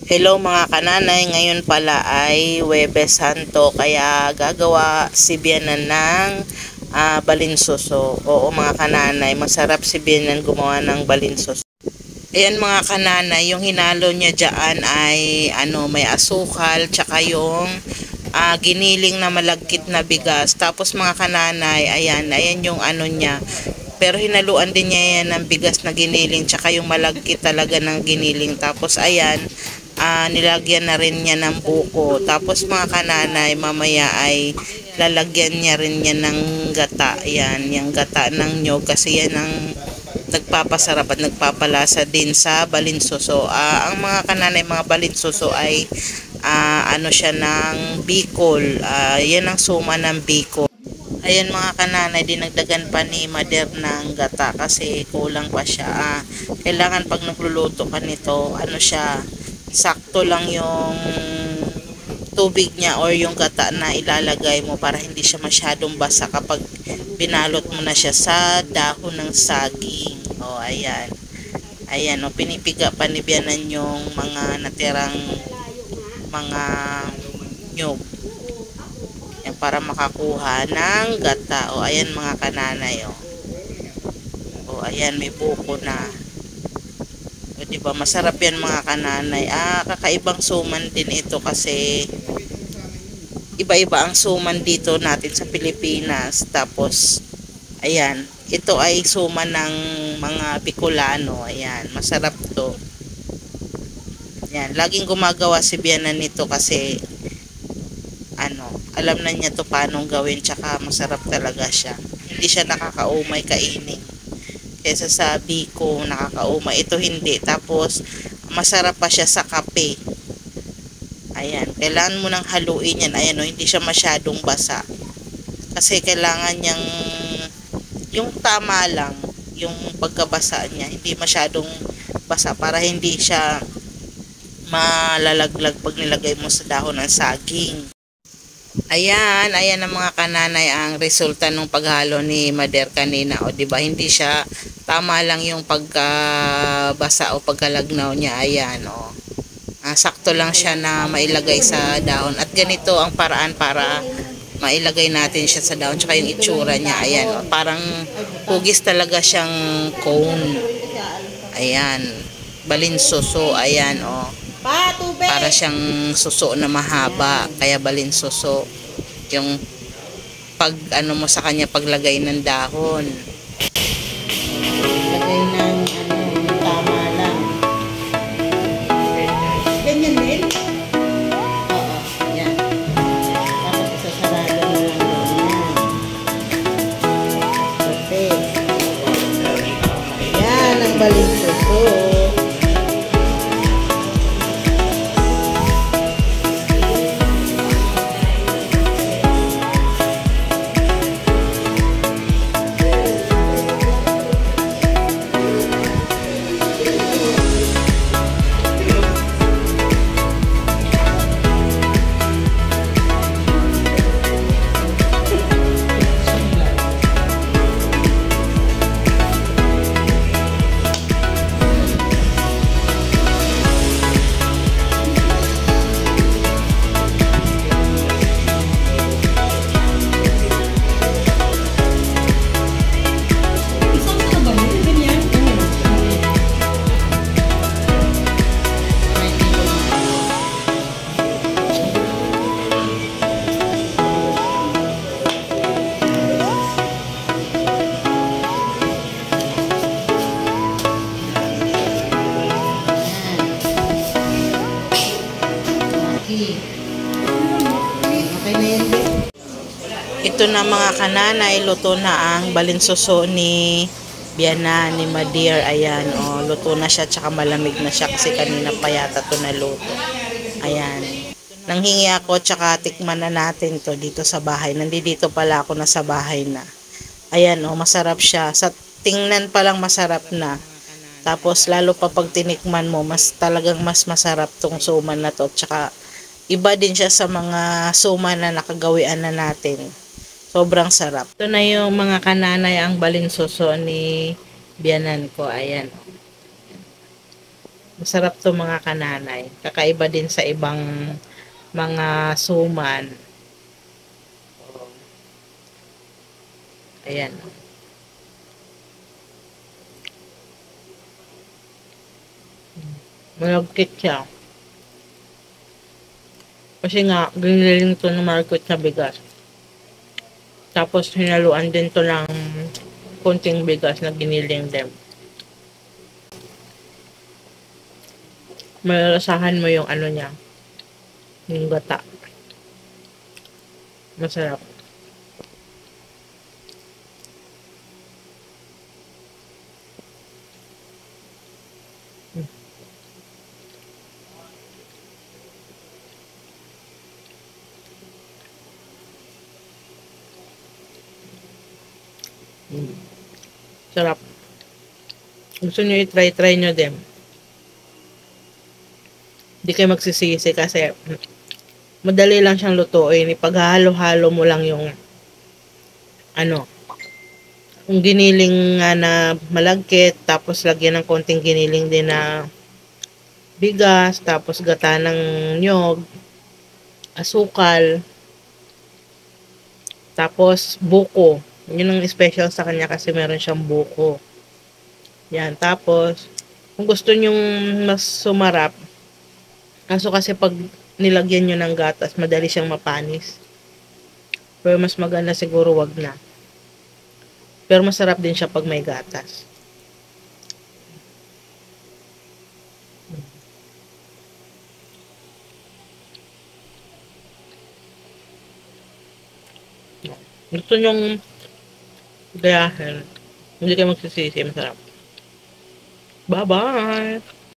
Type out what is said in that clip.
Hello mga kananay, ngayon pala ay Huwebes Santo kaya gagawa si Bianan ng balinsuso. Oo mga kananay, masarap si Bianan gumawa ng balinsuso. Ayan mga kananay, yung hinalo niya dyan ay may asukal tsaka yung giniling na malagkit na bigas. Tapos mga kananay, ayan yung niya. Pero hinaluan din niya yan ng bigas na giniling tsaka yung malagkit talaga ng giniling. Tapos ayan, nilagyan na rin niya ng buko. Tapos mga kananay, mamaya ay lalagyan niya rin niya ng gata. Ayan, yung gata ng nyog kasi yan ang nagpapasarap at nagpapalasa din sa balinsuso. Ang mga kananay, mga balinsuso ay siya ng Bicol. Yan ang suma ng Bicol. Ayan mga kananay, dinagdagan pa ni Mader ng gata kasi kulang pa siya. Kailangan pag nagluluto ka nito, siya, sakto lang yung tubig niya or yung gata na ilalagay mo para hindi siya masyadong basa kapag binalot mo na siya sa dahon ng saging. Ayan. Ayan, pinipiga pa ni Bianan yung mga natirang mga nyog. Yan, para makakuha ng gata. Ayan mga kananay. Ayan, may buko na. Diba, masarap yan mga kananay. Kakaibang suman din ito kasi iba-iba ang suman dito natin sa Pilipinas. Tapos, ayan, ito ay suman ng mga Bicolano. Ayan, masarap to. Ayan, laging gumagawa si Bianan nito kasi alam na niya to paano gawin, tsaka masarap talaga siya. Hindi siya nakakaumay kainin. Kesa sa biko, nakakaumay. Ito hindi. Tapos, masarap pa siya sa kape. Ayan, kailangan mo nang haluin yan. Ayan, hindi siya masyadong basa. Kasi kailangan niyang, yung tama lang, yung pagkabasa niya, hindi masyadong basa para hindi siya malalaglag pag nilagay mo sa dahon ng saging. Ayan ang mga kananay ang resulta ng paghalo ni Mader kanina. Diba, hindi siya tama lang yung pagkabasa o pagkalagnaw niya. Ayan, sakto lang siya na mailagay sa dahon. At ganito ang paraan para mailagay natin siya sa dahon. Tsaka yung itsura niya, ayan, parang hugis talaga siyang cone. Ayan, balinsuso, ayan, para siyang suso na mahaba, kaya balinsuso yung pag mo sa kanya paglagay ng dahon. Lagay ng tama lang. Ganyan din? Yan. Tapos isasarado na lang ganyan. Perfect. Yan ang balinsuso. Ito na mga kananay, luto na ang balinsuso ni Bianan, ni Mader. Ayan, luto na siya, tsaka malamig na siya kasi kanina pa yata ito naluto. Ayan, nanghingi ako, tsaka tikman na natin to dito sa bahay. Nandito pala ako na sa bahay na. Ayan, masarap siya. Sa tingnan pa lang masarap na. Tapos lalo pa pag tinikman mo, talagang mas masarap tong suman na to. Tsaka iba din siya sa mga suman na nakagawian na natin. Sobrang sarap. Ito na yung mga kananay ang balinsuso ni Bianan ko. Ayan. Masarap to mga kananay. Kakaiba din sa ibang mga suman. Ayan. Malagkit siya. Kasi nga, giniling to ng market na bigas. Tapos, hinaluan din to ng konting bigas na giniling din. Malalasahan mo yung ano niya, yung gata. Masarap. Sarap. Gusto nyo i-try nyo din. Hindi kayo magsisisi kasi madali lang siyang lutuin. Ipaghalo-halo mo lang yung ano, yung giniling nga na malagkit, tapos lagyan ng konting giniling din na bigas, tapos gata ng nyog, asukal, tapos buko. Yun ang special sa kanya kasi meron siyang buko. Yan, tapos kung gusto nyong mas sumarap, kaso kasi pag nilagyan nyo ng gatas, madali siyang mapanis. Pero mas maganda siguro wag na. Pero masarap din siya pag may gatas. Gusto nyong gayahin, hindi kayo magsisisi, masarap. Bye-bye!